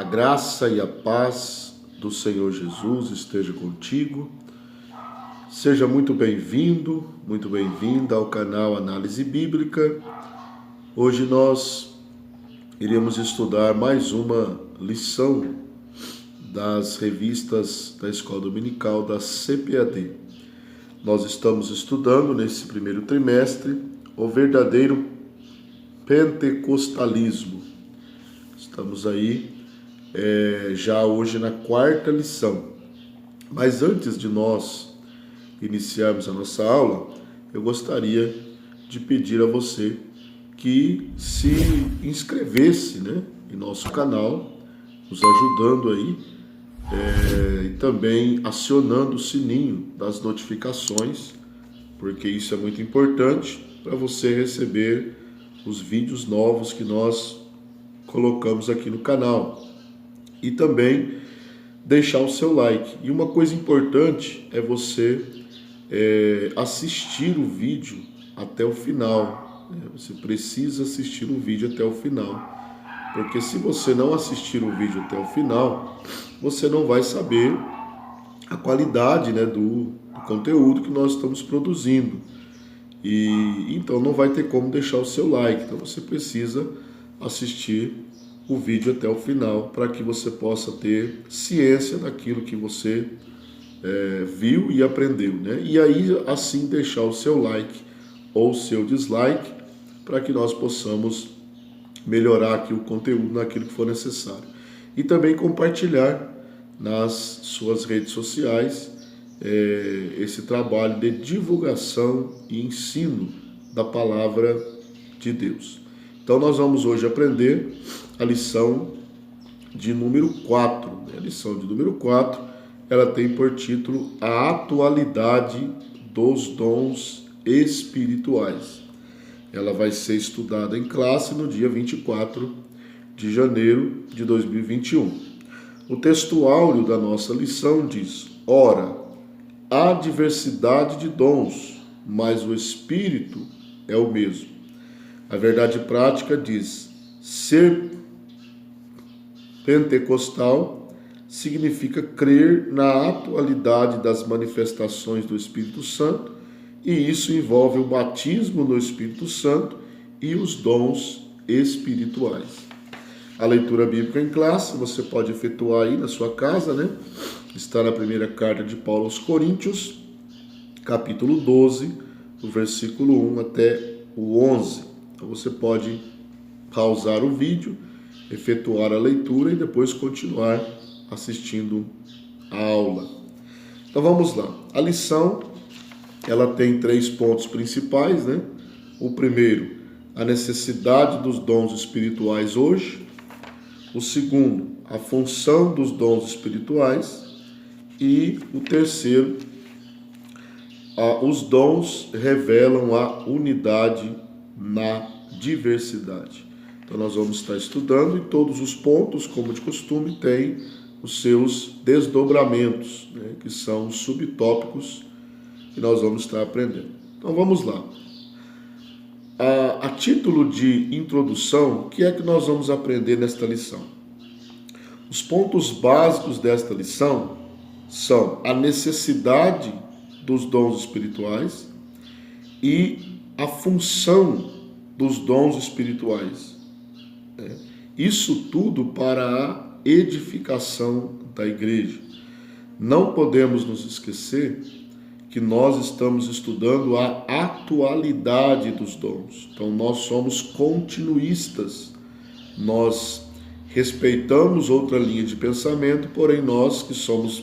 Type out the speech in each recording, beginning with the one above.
A graça e a paz do Senhor Jesus esteja contigo. Seja muito bem-vindo, muito bem-vinda ao canal Análise Bíblica. Hoje nós iremos estudar mais uma lição das revistas da Escola Dominical da CPAD. Nós estamos estudando nesse primeiro trimestre o verdadeiro pentecostalismo. Estamos aí já hoje na quarta lição. Mas antes de nós iniciarmos a nossa aula, eu gostaria de pedir a você que se inscrevesse, em nosso canal, nos ajudando aí, e também acionando o sininho das notificações, porque isso é muito importante para você receber os vídeos novos que nós colocamos aqui no canal. E também deixar o seu like. E uma coisa importante é você assistir o vídeo até o final. Você precisa assistir o vídeo até o final. Porque se você não assistir o vídeo até o final, você não vai saber a qualidade do conteúdo que nós estamos produzindo. E então não vai ter como deixar o seu like. Então você precisa assistir o vídeo até o final para que você possa ter ciência daquilo que você viu e aprendeu, E aí assim deixar o seu like ou o seu dislike para que nós possamos melhorar aqui o conteúdo naquilo que for necessário. E também compartilhar nas suas redes sociais esse trabalho de divulgação e ensino da palavra de Deus. Então nós vamos hoje aprender a lição de número 4. A lição de número 4, ela tem por título A Atualidade dos Dons Espirituais. Ela vai ser estudada em classe no dia 24 de janeiro de 2021. O texto áureo da nossa lição diz: Ora, há diversidade de dons, mas o Espírito é o mesmo. A verdade prática diz: ser pentecostal significa crer na atualidade das manifestações do Espírito Santo, e isso envolve o batismo no Espírito Santo e os dons espirituais. A leitura bíblica em classe você pode efetuar aí na sua casa, Está na primeira carta de Paulo aos Coríntios, capítulo 12, do versículo 1 até o 11. Então você pode pausar o vídeo, efetuar a leitura e depois continuar assistindo a aula. Então vamos lá. A lição, ela tem 3 pontos principais, O primeiro, a necessidade dos dons espirituais hoje. O segundo, a função dos dons espirituais. E o terceiro, os dons revelam a unidade na diversidade. Então nós vamos estar estudando e todos os pontos, como de costume, têm os seus desdobramentos, que são os subtópicos que nós vamos estar aprendendo. Então vamos lá. A título de introdução, o que é que nós vamos aprender nesta lição? Os pontos básicos desta lição são a necessidade dos dons espirituais e a função dos dons espirituais. Isso tudo para a edificação da igreja. Não podemos nos esquecer que nós estamos estudando a atualidade dos dons. Então nós somos continuistas. Nós respeitamos outra linha de pensamento, porém nós que somos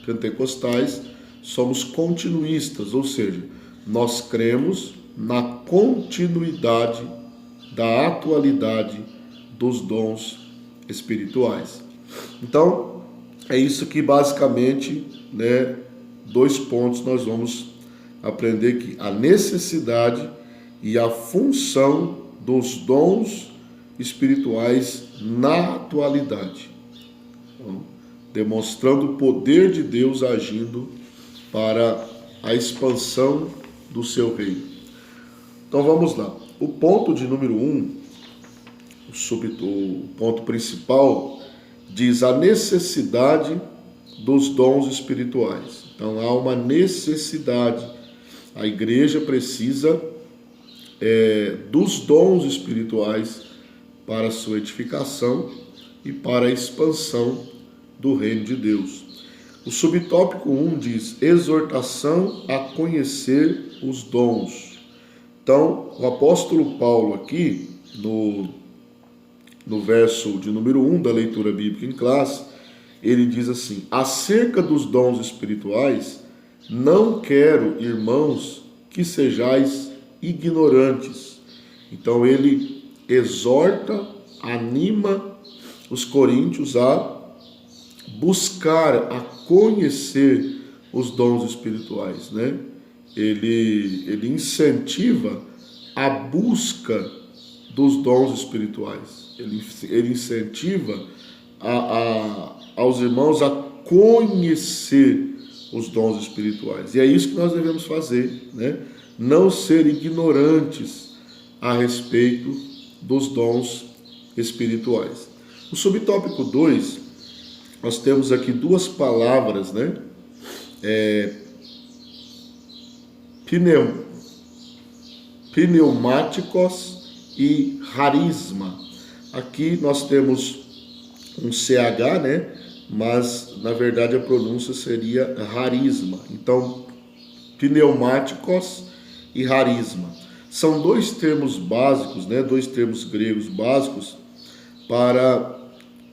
pentecostais somos continuistas, ou seja, nós cremos na continuidade da atualidade dos dons espirituais. Então, é isso que basicamente, 2 pontos nós vamos aprender aqui: a necessidade e a função dos dons espirituais na atualidade. Então, demonstrando o poder de Deus agindo para a expansão do seu reino. Então vamos lá. O ponto de número 1, o ponto principal diz a necessidade dos dons espirituais. Então há uma necessidade. A igreja precisa dos dons espirituais para a sua edificação e para a expansão do reino de Deus. O subtópico 1 diz exortação a conhecer os dons. Então, o apóstolo Paulo aqui, no verso de número 1 da leitura bíblica em classe, ele diz assim: acerca dos dons espirituais, não quero, irmãos, que sejais ignorantes. Então ele exorta, anima os coríntios a buscar, a conhecer os dons espirituais, né? Ele incentiva a busca dos dons espirituais. Ele incentiva aos irmãos a conhecer os dons espirituais. E é isso que nós devemos fazer, né? Não ser ignorantes a respeito dos dons espirituais. O subtópico 2, nós temos aqui duas palavras, né? Pneumáticos e harisma. Aqui nós temos um CH, né? Mas na verdade a pronúncia seria harisma. Então, pneumáticos e harisma são dois termos básicos, né? Dois termos gregos básicos para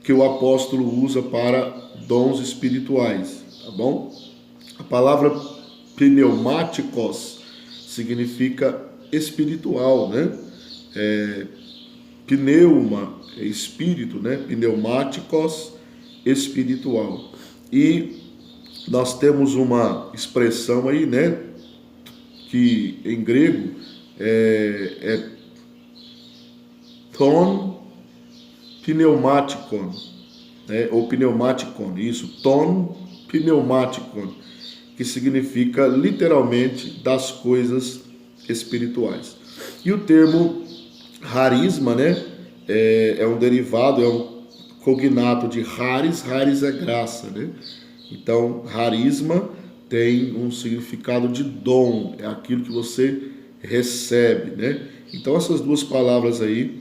que o apóstolo usa para dons espirituais, tá bom? A palavra pneumáticos significa espiritual, né? Pneuma é espírito, né? Pneumáticos, espiritual. E nós temos uma expressão aí, né? Que em grego é ton pneumatikon, né? Ou pneumatikon, isso, ton pneumatikon, que significa literalmente das coisas espirituais. E o termo harisma, né? É um derivado, é um cognato de haris é graça, né? Então, harisma tem um significado de dom, é aquilo que você recebe, né? Então, essas duas palavras aí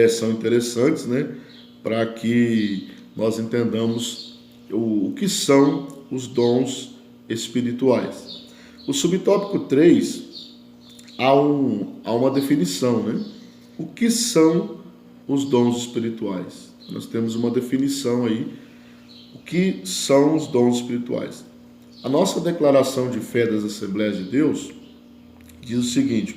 são interessantes, né? Para que nós entendamos o que são os dons espirituais. O subtópico 3, há uma definição, né? O que são os dons espirituais? Nós temos uma definição aí. O que são os dons espirituais? A nossa declaração de fé das Assembleias de Deus diz o seguinte: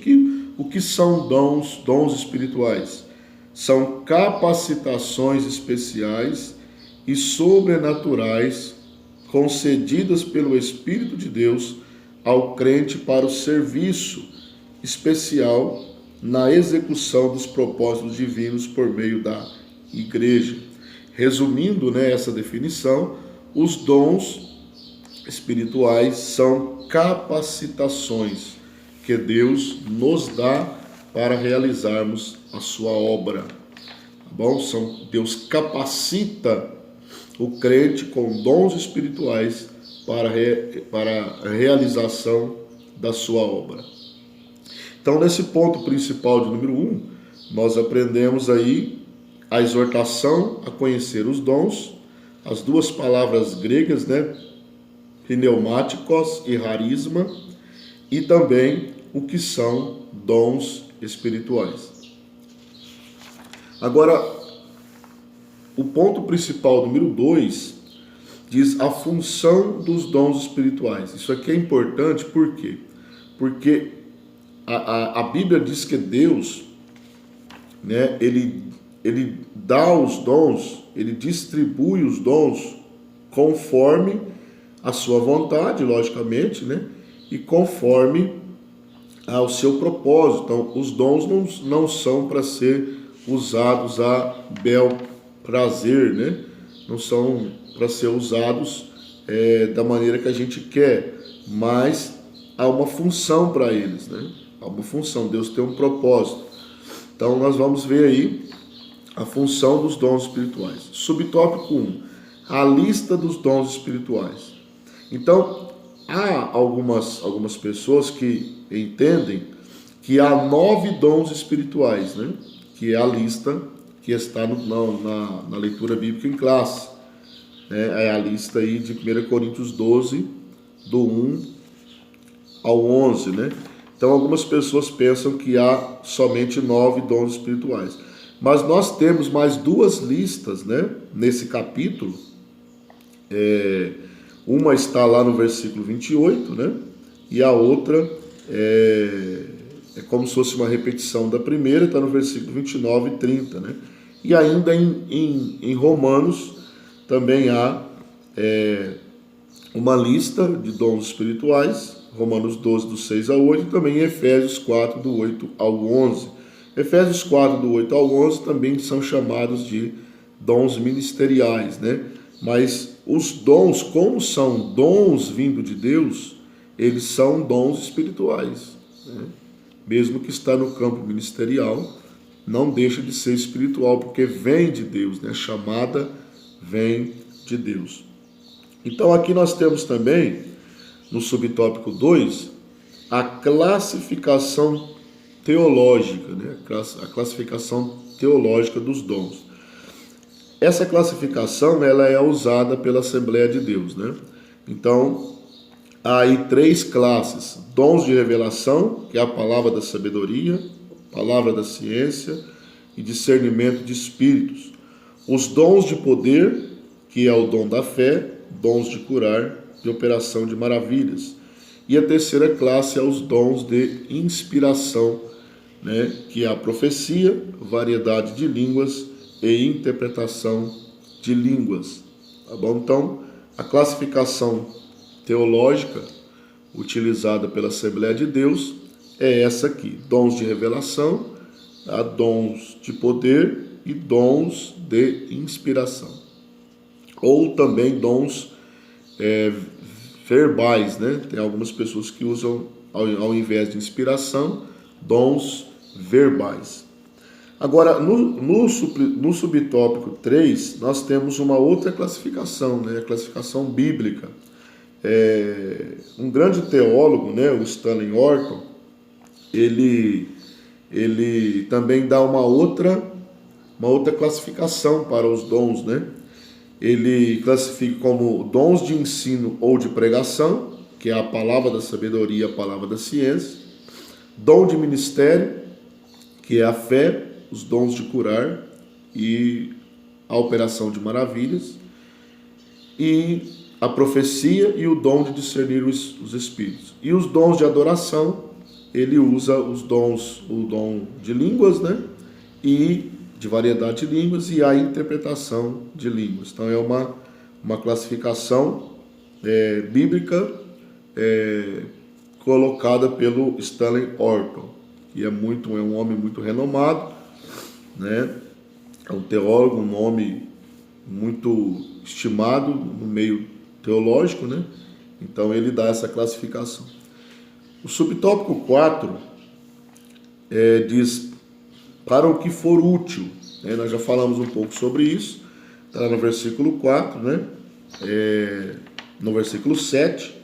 o que são dons espirituais? São capacitações especiais e sobrenaturais concedidas pelo Espírito de Deus ao crente para o serviço especial na execução dos propósitos divinos por meio da igreja. Resumindo, né, essa definição, os dons espirituais são capacitações que Deus nos dá para realizarmos a sua obra. Tá bom? Deus capacita o crente com dons espirituais para a realização da sua obra. Então, nesse ponto principal de número 1, nós aprendemos aí a exortação a conhecer os dons, as duas palavras gregas, né? Pneumáticos e harisma, e também o que são dons espirituais. Agora, o ponto principal número 2 diz a função dos dons espirituais. Isso aqui é importante, por quê? Porque a Bíblia diz que Deus, né, ele dá os dons, ele distribui os dons conforme a sua vontade, logicamente, né, e conforme ao seu propósito. Então, os dons não são para ser usados a bel prazer, né? Não são para ser usados da maneira que a gente quer, mas há uma função para eles, né? Há uma função, Deus tem um propósito. Então nós vamos ver aí a função dos dons espirituais. Subtópico 1, a lista dos dons espirituais. Então, há algumas pessoas que entendem que há 9 dons espirituais, né? Que é a lista que está na leitura bíblica em classe. É a lista aí de 1 Coríntios 12, do 1 ao 11, né? Então, algumas pessoas pensam que há somente 9 dons espirituais. Mas nós temos mais 2 listas, né? Nesse capítulo. Uma está lá no versículo 28, né? E a outra é como se fosse uma repetição da primeira, está no versículo 29 e 30, né? E ainda em Romanos também há uma lista de dons espirituais, Romanos 12, do 6 ao 8, e também em Efésios 4, do 8 ao 11. Efésios 4, do 8 ao 11 também são chamados de dons ministeriais, né? Mas os dons, como são dons vindo de Deus, eles são dons espirituais, né? Mesmo que está no campo ministerial, não deixa de ser espiritual, porque vem de Deus, né? A chamada vem de Deus. Então aqui nós temos também, no subtópico 2, a classificação teológica, né? A classificação teológica dos dons. Essa classificação ela é usada pela Assembleia de Deus, né? Então, há aí 3 classes: dons de revelação, que é a palavra da sabedoria, palavra da ciência e discernimento de espíritos. Os dons de poder, que é o dom da fé, dons de curar e operação de maravilhas. E a terceira classe é os dons de inspiração, né? Que é a profecia, variedade de línguas e interpretação de línguas. Tá bom? Então, a classificação teológica utilizada pela Assembleia de Deus é essa aqui: dons de revelação, dons de poder e dons de inspiração. Ou também dons verbais, né? Tem algumas pessoas que usam, ao invés de inspiração, dons verbais. Agora, no subtópico 3, nós temos uma outra classificação, né? A classificação bíblica. Um grande teólogo, né? O Stanley Orton, ele também dá uma outra classificação para os dons, né? Ele classifica como dons de ensino ou de pregação, que é a palavra da sabedoria, a palavra da ciência; dom de ministério, que é a fé, os dons de curar e a operação de maravilhas; e a profecia e o dom de discernir os espíritos. E os dons de adoração, ele usa o dom de línguas, né? E de variedade de línguas e a interpretação de línguas. Então é uma classificação bíblica colocada pelo Stanley Orton, que é um homem muito renomado, né? É um teólogo, um nome muito estimado no meio teológico, né? Então ele dá essa classificação. O subtópico 4 diz: para o que for útil. Nós já falamos um pouco sobre isso, está no versículo 4, né? No versículo 7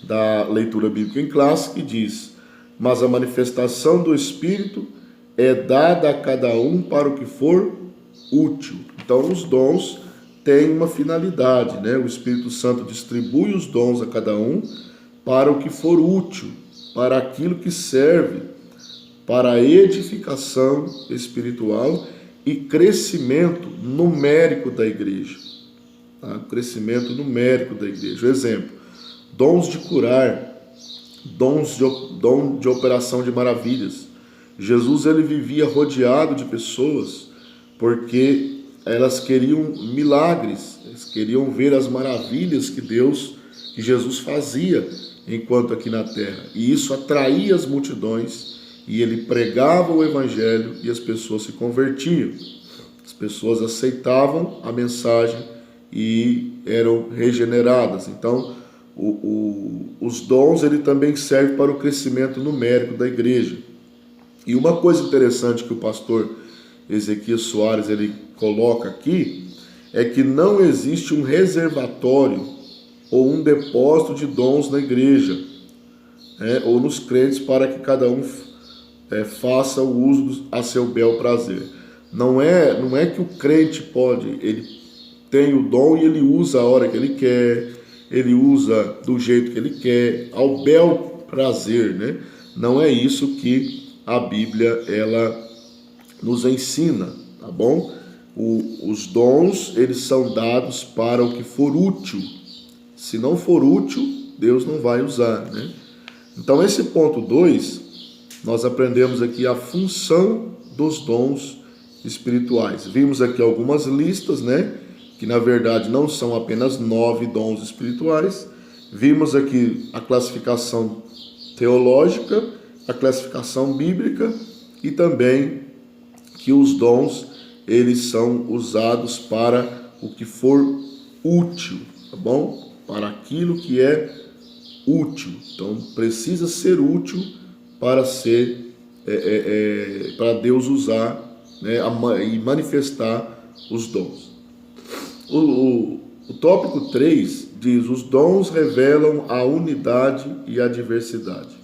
da leitura bíblica em classe, que diz: mas a manifestação do Espírito é dada a cada um para o que for útil. Então os dons têm uma finalidade, né? O Espírito Santo distribui os dons a cada um para o que for útil, para aquilo que serve para a edificação espiritual e crescimento numérico da igreja. Tá? Crescimento numérico da igreja. Exemplo: dons de curar, dom de operação de maravilhas. Jesus ele vivia rodeado de pessoas porque elas queriam milagres, eles queriam ver as maravilhas que Jesus fazia enquanto aqui na terra. E isso atraía as multidões. E ele pregava o evangelho e as pessoas se convertiam. As pessoas aceitavam a mensagem e eram regeneradas. Então, os dons ele também servem para o crescimento numérico da igreja. E uma coisa interessante que o pastor Ezequias Soares ele coloca aqui, é que não existe um reservatório ou um depósito de dons na igreja, ou nos crentes, para que cada um faça o uso a seu bel prazer. Não é que o crente pode, ele tem o dom e ele usa a hora que ele quer, ele usa do jeito que ele quer, ao bel prazer, né? Não é isso que a Bíblia ela nos ensina, tá bom? Os dons, eles são dados para o que for útil. Se não for útil, Deus não vai usar, né? Então, esse ponto 2, nós aprendemos aqui a função dos dons espirituais. Vimos aqui algumas listas, né? Que na verdade não são apenas 9 dons espirituais. Vimos aqui a classificação teológica, a classificação bíblica e também que os dons eles são usados para o que for útil, tá bom? Para aquilo que é útil. Então precisa ser útil para ser para Deus usar, né, e manifestar os dons. O tópico 3 diz: os dons revelam a unidade e a diversidade.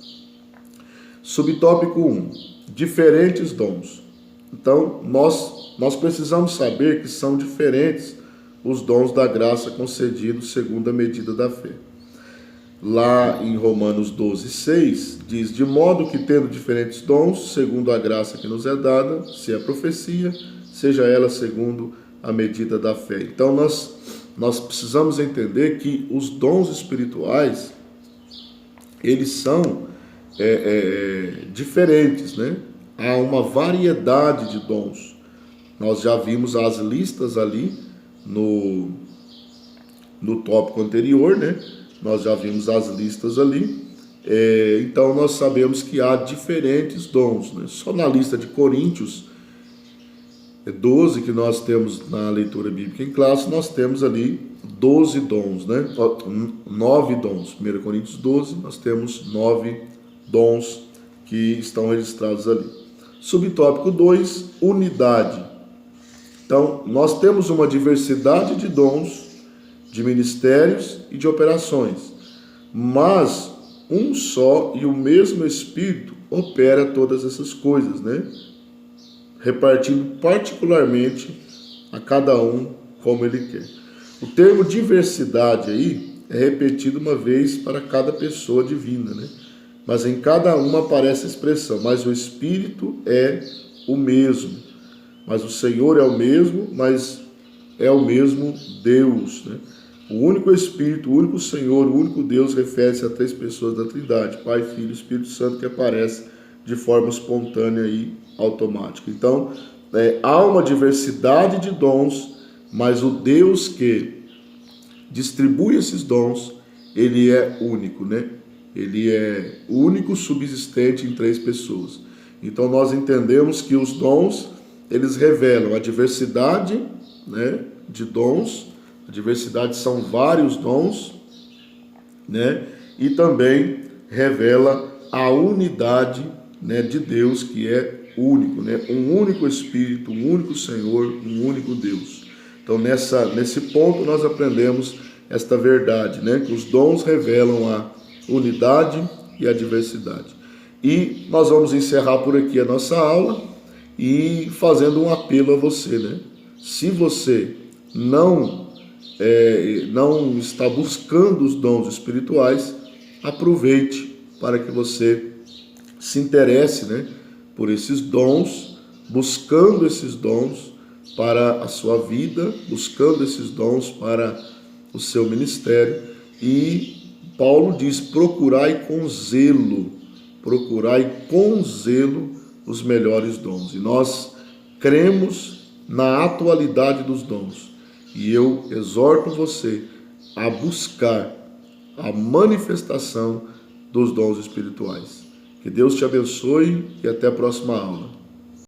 Subtópico 1: diferentes dons. Então, nós precisamos saber que são diferentes os dons da graça concedidos segundo a medida da fé. Lá em Romanos 12:6, diz: de modo que tendo diferentes dons, segundo a graça que nos é dada, se é profecia, seja ela segundo a medida da fé. Então, nós precisamos entender que os dons espirituais, eles são diferentes, né? Há uma variedade de dons. Nós já vimos as listas ali no tópico anterior, né? Nós já vimos as listas ali. Então nós sabemos que há diferentes dons, né? Só na lista de Coríntios 12, que nós temos na leitura bíblica em classe, nós temos ali 12 dons, né? 9 dons. 1 Coríntios 12, nós temos 9 dons que estão registrados ali. Subtópico 2, unidade. Então, nós temos uma diversidade de dons, de ministérios e de operações, mas um só e o mesmo Espírito opera todas essas coisas, né? Repartindo particularmente a cada um como ele quer. O termo diversidade aí é repetido uma vez para cada pessoa divina, né? Mas em cada uma aparece a expressão: mas o Espírito é o mesmo. Mas o Senhor é o mesmo, mas é o mesmo Deus, né? O único Espírito, o único Senhor, o único Deus refere-se a 3 pessoas da Trindade: Pai, Filho e Espírito Santo, que aparece de forma espontânea e automática. Então, há uma diversidade de dons, mas o Deus que distribui esses dons, ele é único, né? Ele é o único subsistente em 3 pessoas. Então nós entendemos que os dons, eles revelam a diversidade, né, de dons. A diversidade são vários dons, né? E também revela a unidade, né, de Deus, que é único, né? Um único Espírito, um único Senhor, um único Deus. Então nesse ponto nós aprendemos esta verdade, né? Que os dons revelam a unidade e a diversidade. E nós vamos encerrar por aqui a nossa aula e fazendo um apelo a você, né? Se você não está buscando os dons espirituais, aproveite para que você se interesse, né, por esses dons, buscando esses dons para a sua vida, buscando esses dons para o seu ministério. E Paulo diz: procurai com zelo os melhores dons. E nós cremos na atualidade dos dons. E eu exorto você a buscar a manifestação dos dons espirituais. Que Deus te abençoe e até a próxima aula.